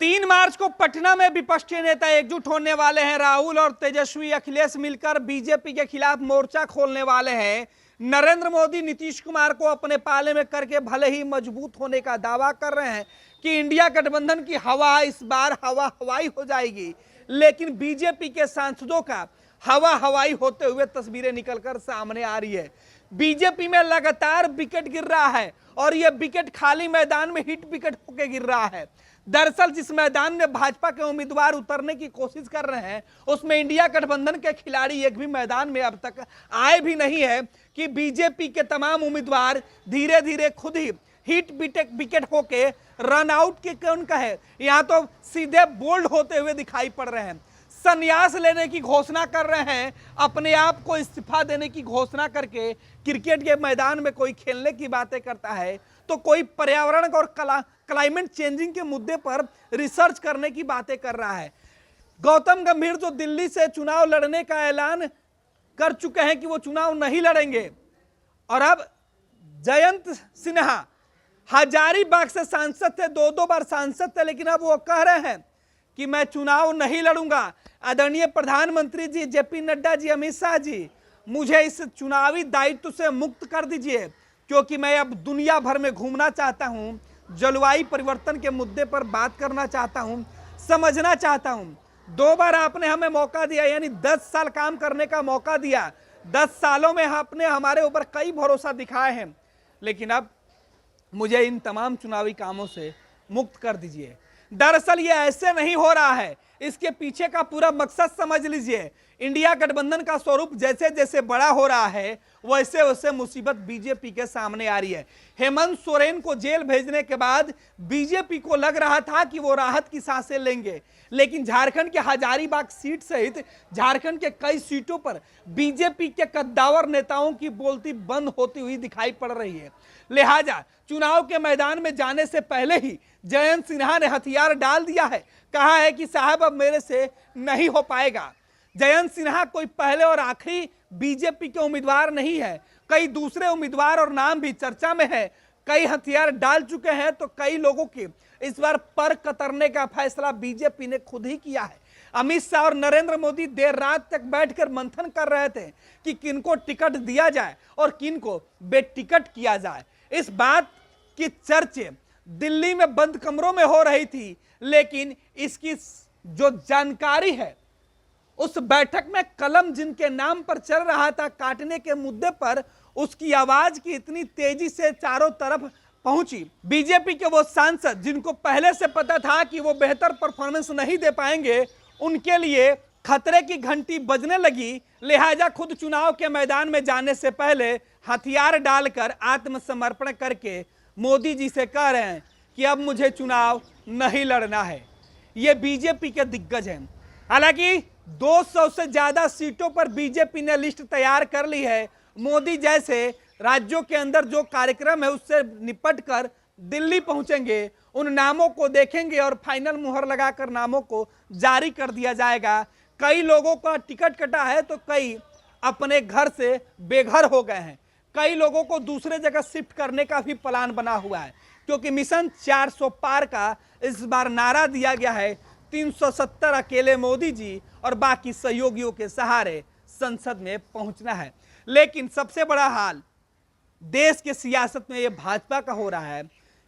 3 मार्च को पटना में विपक्षी नेता एकजुट होने वाले हैं। राहुल और तेजस्वी अखिलेश मिलकर बीजेपी के खिलाफ मोर्चा खोलने वाले हैं। नरेंद्र मोदी नीतीश कुमार को अपने पाले में करके भले ही मजबूत होने का दावा कर रहे हैं कि इंडिया गठबंधन की हवा इस बार हवा हवाई हो जाएगी, लेकिन बीजेपी के सांसदों का हवा हवाई होते हुए तस्वीरें निकलकर सामने आ रही है। बीजेपी में लगातार विकेट गिर रहा है और यह विकेट खाली मैदान में हिट विकेट होकर गिर रहा है। दरअसल जिस मैदान में भाजपा के उम्मीदवार उतरने की कोशिश कर रहे हैं उसमें इंडिया गठबंधन के खिलाड़ी एक भी मैदान में अब तक आए भी नहीं है कि बीजेपी के तमाम उम्मीदवार धीरे धीरे खुद ही हिट विकेट होके रन आउट के कौन का है, यहाँ तो सीधे बोल्ड होते हुए दिखाई पड़ रहे हैं। संन्यास लेने की घोषणा कर रहे हैं, अपने आप को इस्तीफा देने की घोषणा करके क्रिकेट के मैदान में कोई खेलने की बातें करता है तो कोई पर्यावरण और क्लाइमेट चेंजिंग के मुद्दे पर रिसर्च करने की बातें कर रहा है। गौतम गंभीर जो दिल्ली से चुनाव लड़ने का ऐलान कर चुके हैं कि वो चुनाव नहीं लड़ेंगे, और अब जयंत सिन्हा हजारीबाग से सांसद थे, 2 बार सांसद थे, लेकिन अब वो कह रहे हैं कि मैं चुनाव नहीं लड़ूंगा। आदरणीय प्रधानमंत्री जी, जेपी नड्डा जी, अमित शाह जी, मुझे इस चुनावी दायित्व से मुक्त कर दीजिए, क्योंकि मैं अब दुनिया भर में घूमना चाहता हूं, जलवायु परिवर्तन के मुद्दे पर बात करना चाहता हूं, समझना चाहता हूं। 2 बार आपने हमें मौका दिया, यानी 10 साल काम करने का मौका दिया। 10 सालों में आपने हमारे ऊपर कई भरोसा दिखाए हैं, लेकिन अब मुझे इन तमाम चुनावी कामों से मुक्त कर दीजिए। दरअसल ये ऐसे नहीं हो रहा है, इसके पीछे का पूरा मकसद समझ लीजिए। इंडिया गठबंधन का स्वरूप जैसे जैसे बड़ा हो रहा है वैसे वैसे मुसीबत बीजेपी के सामने आ रही है। हेमंत सोरेन को जेल भेजने के बाद बीजेपी को लग रहा था कि वो राहत की सांसें लेंगे, लेकिन झारखंड के हजारीबाग सीट सहित झारखंड के कई सीटों पर बीजेपी के कद्दावर नेताओं की बोलती बंद होती हुई दिखाई पड़ रही है। लिहाजा चुनाव के मैदान में जाने से पहले ही जयंत सिन्हा ने हथियार डाल दिया है, कहा है कि साहब अब मेरे से नहीं हो पाएगा। जयंत सिन्हा कोई पहले और आखिरी बीजेपी के उम्मीदवार नहीं है, कई दूसरे उम्मीदवार और नाम भी चर्चा में है। कई हथियार डाल चुके हैं तो कई लोगों की इस बार पर कतरने का फैसला बीजेपी ने खुद ही किया है। अमित शाह और नरेंद्र मोदी देर रात तक बैठकर मंथन कर रहे थे कि किनको टिकट दिया जाए और किनको बेटिकट किया जाए। इस बात की चर्चा दिल्ली में बंद कमरों में हो रही थी, लेकिन इसकी जो जानकारी है उस बैठक में कलम जिनके नाम पर चल रहा था काटने के मुद्दे पर, उसकी आवाज की इतनी तेजी से चारों तरफ पहुंची। बीजेपी के वो सांसद जिनको पहले से पता था कि वो बेहतर परफॉर्मेंस नहीं दे पाएंगे, उनके लिए खतरे की घंटी बजने लगी। लिहाजा खुद चुनाव के मैदान में जाने से पहले हथियार डालकर आत्मसमर्पण करके मोदी जी से कह रहे हैं कि अब मुझे चुनाव नहीं लड़ना है। ये बीजेपी के दिग्गज हैं। हालांकि 200 से ज्यादा सीटों पर बीजेपी ने लिस्ट तैयार कर ली है। मोदी जैसे राज्यों के अंदर जो कार्यक्रम है उससे निपट कर दिल्ली पहुंचेंगे, उन नामों को देखेंगे और फाइनल मुहर लगाकर नामों को जारी कर दिया जाएगा। कई लोगों का टिकट कटा है तो कई अपने घर से बेघर हो गए हैं, कई लोगों को दूसरे जगह शिफ्ट करने का भी प्लान बना हुआ है, क्योंकि मिशन 400 पार का इस बार नारा दिया गया है। 370 अकेले मोदी जी और बाकी सहयोगियों के सहारे संसद में पहुंचना है। लेकिन सबसे बड़ा हाल देश के सियासत में ये भाजपा का हो रहा है,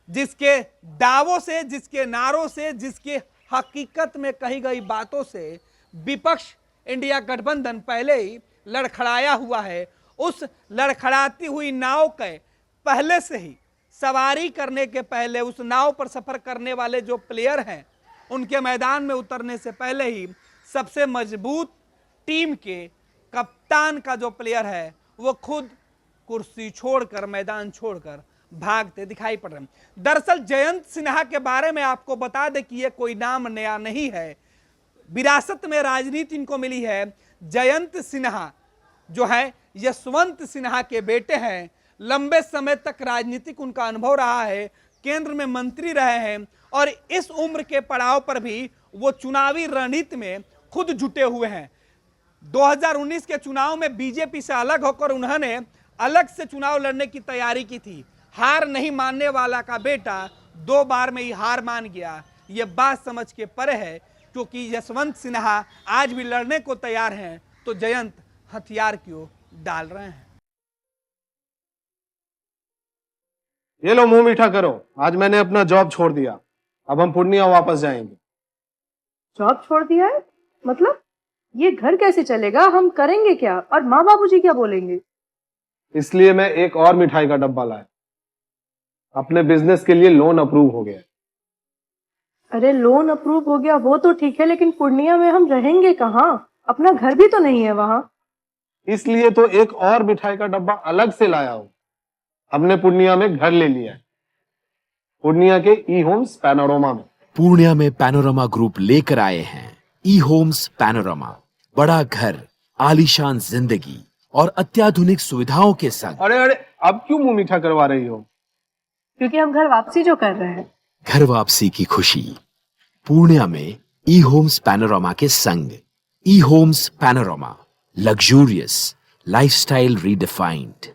जिसके दावों से, जिसके नारों से, जिसके हकीकत में कही गई बातों से विपक्ष इंडिया गठबंधन पहले ही लड़खड़ाया हुआ है। उस लड़खड़ाती हुई नाव के पहले से ही सवारी करने के पहले उस नाव पर सफर करने वाले जो प्लेयर हैं, उनके मैदान में उतरने से पहले ही सबसे मजबूत टीम के कप्तान का जो प्लेयर है वो खुद कुर्सी छोड़कर, मैदान छोड़कर भागते दिखाई पड़ रहे हैं। दरअसल जयंत सिन्हा के बारे में आपको बता दें कि ये कोई नाम नया नहीं है, विरासत में राजनीति इनको मिली है। जयंत सिन्हा जो है यशवंत सिन्हा के बेटे हैं, लंबे समय तक राजनीतिक उनका अनुभव रहा है, केंद्र में मंत्री रहे हैं और इस उम्र के पड़ाव पर भी वो चुनावी रणनीति में खुद जुटे हुए हैं। 2019 के चुनाव में बीजेपी से अलग होकर उन्होंने अलग से चुनाव लड़ने की तैयारी की थी। हार नहीं मानने वाला का बेटा 2 बार में ही हार मान गया, ये बात समझ के परे है, क्योंकि यशवंत सिन्हा आज भी लड़ने को तैयार हैं तो जयंत हथियार क्यों डाल रहे हैं। ये लो मुंह मीठा करो, आज मैंने अपना जॉब छोड़ दिया, अब हम पूर्णिया वापस जाएंगे। जॉब छोड़ दिया है? मतलब ये घर कैसे चलेगा? हम करेंगे क्या? और माँ बाबूजी क्या बोलेंगे? इसलिए मैं एक और मिठाई का डब्बा लाया, अपने बिजनेस के लिए लोन अप्रूव हो गया। अरे लोन अप्रूव हो गया वो तो ठीक है, लेकिन पूर्णिया में हम रहेंगे कहाँ? अपना घर भी तो नहीं है वहां। इसलिए तो एक और मिठाई का डब्बा अलग से लाया हूं। हमने पूर्णिया में घर ले लिया है, पूर्णिया के ई होम्स पैनोरमा में। पूर्णिया में पैनोरमा ग्रुप लेकर आए हैं ई होम्स पैनोरमा, बड़ा घर, आलीशान जिंदगी और अत्याधुनिक सुविधाओं के संग। अरे अरे, अब क्यों मुंह मीठा करवा रही हो? क्योंकि हम घर वापसी जो कर रहे हैं। घर वापसी की खुशी पूर्णिया में ई होम्स पैनोरमा के संग। E homes panorama, luxurious lifestyle redefined.